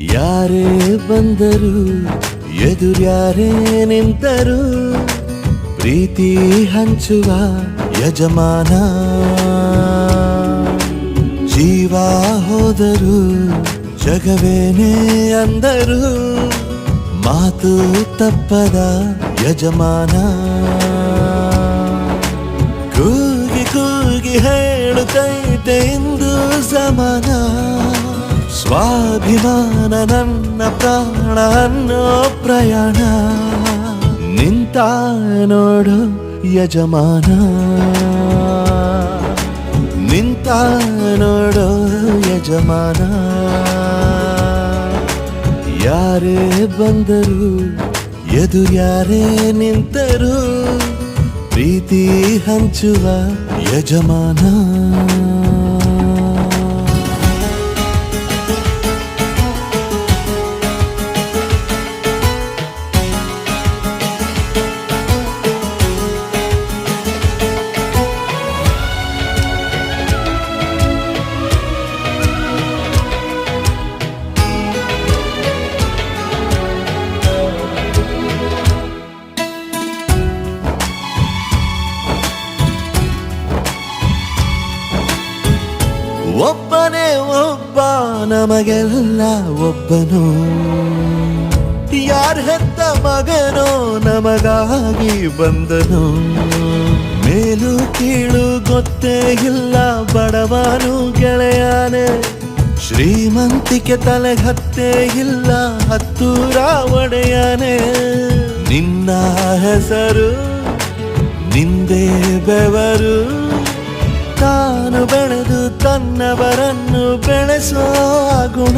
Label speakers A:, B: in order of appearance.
A: ಯಾರೇ ಬಂದರು ಎದುರ್ಯಾರೇ ನಿಂತರು ಪ್ರೀತಿ ಹಂಚುವ ಯಜಮಾನ ಜೀವ ಹೋದರು ಜಗವೇನೇ ಅಂದರು ಮಾತು ತಪ್ಪದ ಯಜಮಾನ ಕೂಗಿ ಕೂಗಿ ಹೇಳುತ್ತೈತೆ ಇಂದು ಸಮಾನ ಸ್ವಾಭಿಮಾನ ನನ್ನ ಪ್ರಾಣ ಅನ್ನೋ ಪ್ರಯಾಣ ನಿಂತ ನೋಡು ಯಜಮಾನ ನಿಂತ ನೋಡು ಯಜಮಾನ ಯಾರೇ ಬಂದರು ಎದುರ್ಯಾರೇ ನಿಂತರು ಪ್ರೀತಿ ಹಂಚುವ ಯಜಮಾನ ಒಬ್ಬನೇ ಒಬ್ಬ ನಮಗೆಲ್ಲ ಒಬ್ಬನು ಯಾರ ಹೆತ್ತ ಮಗನೋ ನಮಗಾಗಿ ಬಂದನು ಮೇಲು ಕೀಳು ಗೊತ್ತೇ ಇಲ್ಲ ಬಡವನು ಗೆಳೆಯಾನೆ ಶ್ರೀಮಂತಿಕೆ ತಲೆ ಹತ್ತೇ ಇಲ್ಲ ಹತ್ತೂರ ಒಡೆಯಾನೆ ನಿನ್ನ ಹೆಸರು ನಿಂದೇ ಬೆವರು ತಾನು ಬೆಳೆದು ತನ್ನವರನ್ನು ಬೆಳೆಸೋ ಗುಣ